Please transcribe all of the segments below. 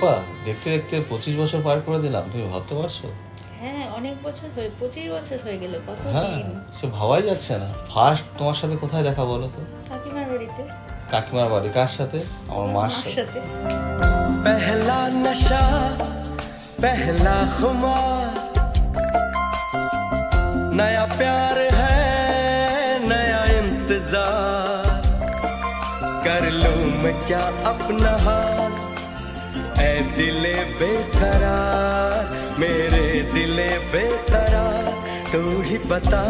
টুম্পা, দেখতে দেখতে 25 বছর পার করে দিলাম, তুমি ভাবতে পারছো? হ্যাঁ, অনেক বছর 25 বছর হয়ে গেল। কত হ্যাঁ, দিন। সে ভাবাই যাচ্ছে না। ফার্স্ট তোমার সাথে কোথায় দেখা বলো তো? কাকিমার বাড়িতে। কাকিমার বাড়ি? কার সাথে? আমার মার সাথে। সাথে। पहला नशा पहला खुमार नया प्यार है नया इंतजार कर लूं मैं क्या अपना हाल ऐ दिले बेकरार मेरे दिले बेकरार तू ही बता।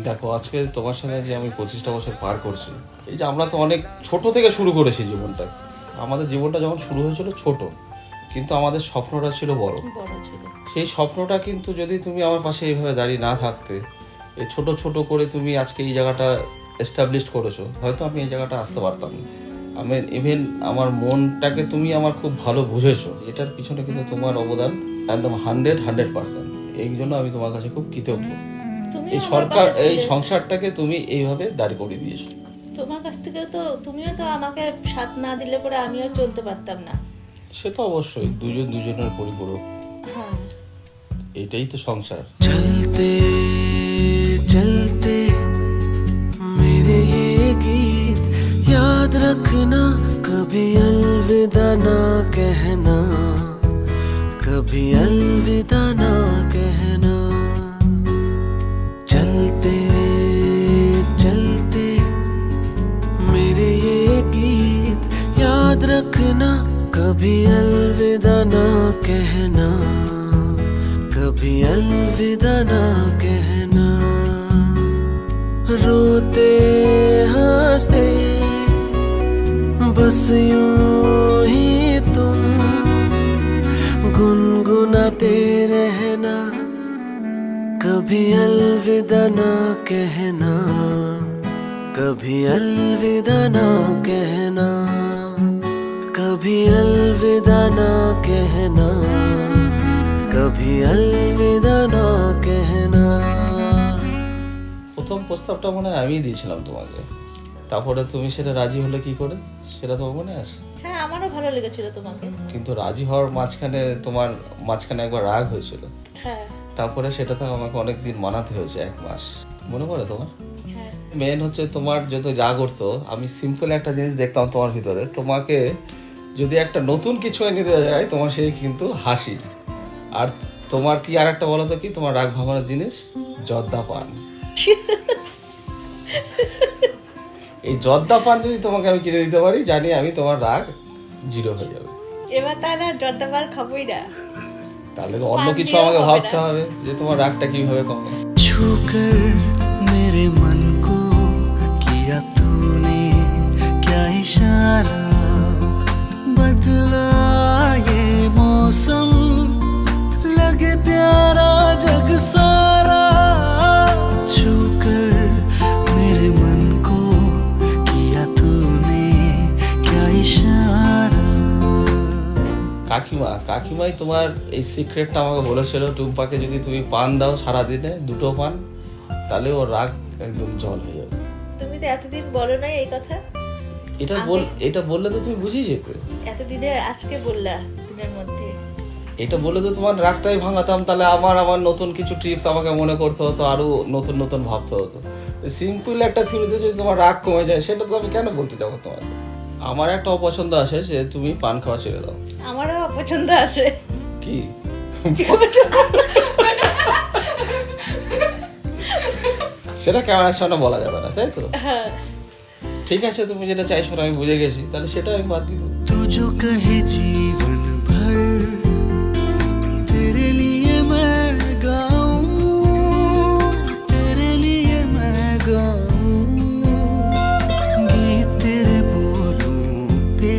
দেখো, আজকে তোমার সাথে যে আমি 25টা বছর পার করছি, এই যে আমরা তো অনেক ছোট থেকে শুরু করেছি জীবনটা। আমাদের জীবনটা যখন শুরু হয়েছিল ছোট, কিন্তু আমাদের স্বপ্নটা ছিল বড়। ছিল। সেই স্বপ্নটা কিন্তু যদি তুমি আমার পাশে এইভাবে দাঁড়িয়ে না থাকতে, এই ছোট ছোট করে তুমি আজকে এই জায়গাটা এস্টাবলিশ করেছো, হয়তো আমি এই জায়গাটা আসতে পারতাম না। আমি ইভেন আমার মনটাকে তুমি আমার খুব ভালো বুঝেছো, এটার পিছনে কিন্তু তোমার অবদান একদম 100%। এই জন্য আমি তোমার কাছে খুব কৃতজ্ঞ। এই সরকার, এই সংসারটাকে তুমি এইভাবে দাঁড় করিয়ে দিয়েছো। তোমার কাছ থেকে তো তুমিও তো আমাকে সাথ না দিলে পরে আমিও চলতে পারতাম না। সে তো অবশ্যই, দুজন দুজনের পরিপূরক। হ্যাঁ, এটাই তো সংসার। चलते चलते मेरे ये गीत याद रखना कभी अलविदा ना कहना कभी अलविदा ना कहना। चलते चलते मेरे ये गीत याद रखना कभी अलविदा ना कहना कभी अलविदा ना कहना। रोते हंसते बस यूं ही तुम गुनगुनाते रहना कभी अलविदा ना कहना कभी अलविदा ना कहना कभी अलविदा ना कहना कभी अलविदा ना कहना। প্রথম প্রস্তাবটা মনে হয় আমিই দিয়েছিলাম তোমাকে, তারপরে তুমি সেটা রাজি হলে কি করে, সেটা তোমার মনে আছে? হ্যাঁ, আমারও ভালো লেগেছিল তোমাকে। কিন্তু রাজি হওয়ার মাঝখানে একবার রাগ হয়েছিল। হ্যাঁ তারপরে সেটা তো আমাকে অনেকদিন মানাতে হয়েছে, 1 মাস। মনে পড়ে তোমার? হ্যাঁ। মেন হচ্ছে তোমার যদি রাগ উঠতো, আমি সিম্পল একটা জিনিস দেখতাম তোমার ভিতরে, তোমাকে যদি একটা নতুন কিছু এনে দেওয়া যায়, তোমার সেই কিন্তু হাসি। আর তোমার কি আর একটা বলো তো, কি তোমার রাগ ভাঙানোর জিনিস? জর্দা পান। এই জর্দা পান যদি তোমাকে আমি কিনে দিতে পারি, জানি আমি তোমার রাগ 0 হয়ে যাবে। এবার তাহলে আর জর্দাবার খাবোই না। তাহলে তো অন্য কিছু আমাকে ভাবতে হবে যে তোমার রাগটা কিভাবে কমে। छूकर मेरे मन को किया तूने क्या इशारा बदला ये मौसम लगे प्यारा जग सारा। छूकर मेरे मन को किया तूने क्या इशारा। কাকিমাই তোমার এই সিক্রেটটা আমাকে বলেছিল, টুম্পাকে যদি তুমি পান দাও সারাদিনে 2টো পান, তাহলে ওর রাগ একদম জল হয়ে যাবে। তুমি তো এতদিন বলো নাই এই কথা। এটা বললে তো তুমি বুঝিয়ে যেতে। এতদিনে আজকে বললা দিনের মধ্যে। এটা বললে তো তোমার রাগটাই ভাঙাতাম, তাহলে আমার নতুন কিছু টিপস আমাকে মনে করতে হতো, আরো নতুন নতুন ভাবতে হতো। সিম্পল একটা থিওরিতে যদি তোমার রাগ কমে যায়, সেটা তো আমি কেন বলতে যাবো তোমাকে? আমার একটা অপছন্দ আছে যে তুমি পান খাওয়া ছেড়ে দাও। আমারও অপছন্দ আছে। কি? সেটা ক্যামেরার সামনে বলা যাবে না, তাই তো? হ্যাঁ। ঠিক আছে, তুমি যেটা চাইছো আমি বুঝে গেছি, তাহলে সেটা আমি বাদ দিই। तू जो कहे जीवन भर तेरे लिए मैं गाऊं तेरे लिए मैं गाऊं गीत तेरे बोलों पे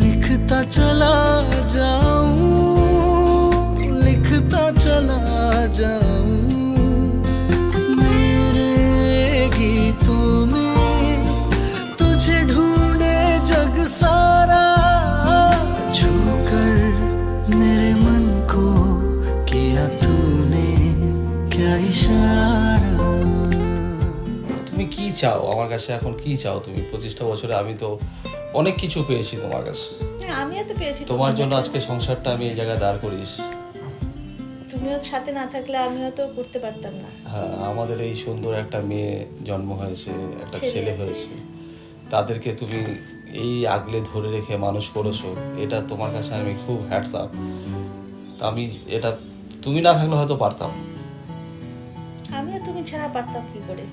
लिखता चला जाऊं लिखता चला जाऊं मेरे गीतों में तुझे ढूंढे जग सारा চাও আমার কাছে, এখন কি চাও তুমি? 25টা বছরে আমি তো অনেক কিছু পেয়েছি তোমার কাছে, না, আমিও তো পেয়েছি তোমার জন্য আজকে সংসারটা আমি এই জায়গায় দাঁড় করিয়েছি। তুমিও সাথে না থাকলে আমিও তো করতে পারতাম না। হ্যাঁ, আমাদের এই সুন্দর একটা মেয়ে জন্ম হয়েছে, একটা ছেলে ছেলে আছে। হয়েছে, তাদেরকে তুমি এই আগলে ধরে রেখে মানুষ করেছো, এটা তোমার কাছে আমি খুব হ্যাটস আপ। আমি এটা তুমি না থাকলে হয়তো পারতাম। আমিও তুমি ছাড়া পারতাম কি করে?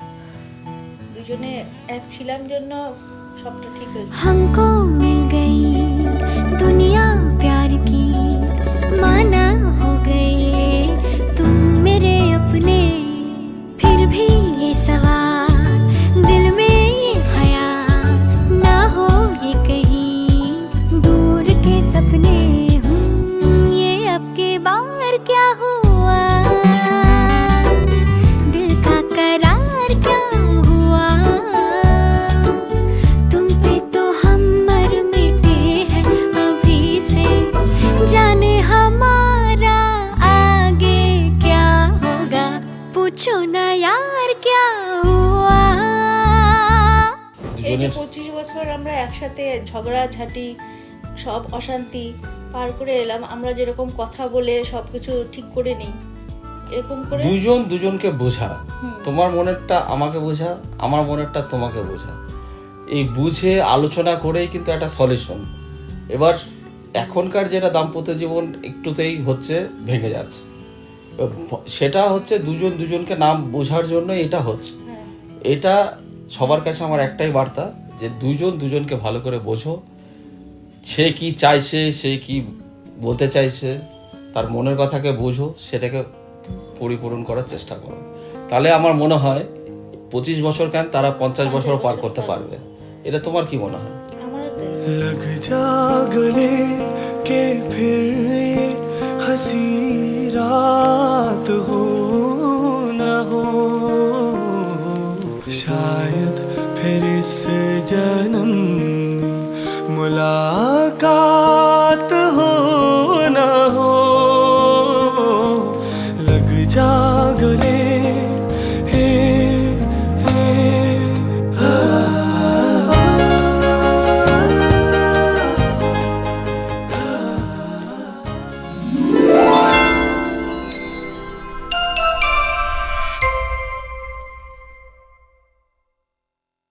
দুজনে এক ছিলাম জন্য সবটা ঠিক হয়েছে। हमको मिल गई दुनिया प्यार की माना हो गए तुम मेरे अपने फिर भी ये सवाल दिल में ये ख्याल ना हो ये कहीं दूर के सपने ये अब के बार क्या हुआ दिल का करार क्या हुआ तुम पे तो हम मर मिटे हैं अभी से जाने हमारा आगे क्या होगा पूछो ना यार क्या हुआ এই যে দুজনের 25 বছর আমরা একসাথে ঝগড়াঝাটি সব অশান্তি পার করে এলাম, আমরা যেরকম কথা বলে সবকিছু ঠিক করে নিই, এরকম করে দুজন দুজনকে বোঝা, তোমার মনেরটা আমাকে বোঝা, আমার মনেরটা তোমাকে বোঝা, এই বুঝে আলোচনা করেই কিন্তু একটা সলিউশন। এবার এখনকার যেটা দাম্পত্য জীবন একটুতেই হচ্ছে ভেঙে যাচ্ছে, সেটা হচ্ছে দুজন দুজনকে নাম বোঝার জন্য এটা হচ্ছে। এটা সবার কাছে আমার একটাই বার্তা, যে দুজন দুজনকে ভালো করে বোঝো, সে কি চাইছে, সে কি বলতে চাইছে, তার মনের কথাকে বোঝো, সেটাকে পরিপূরণ করার চেষ্টা করো। তাহলে আমার মনে হয় 25 বছর কেন, তারা 50 বছরও পার করতে পারবে। এটা তোমার কি মনে হয়? আমারও তাই। लग जा गले के फिर ये हंसी रात हो ना हो शायद फिर इस जन्म में मुलाकात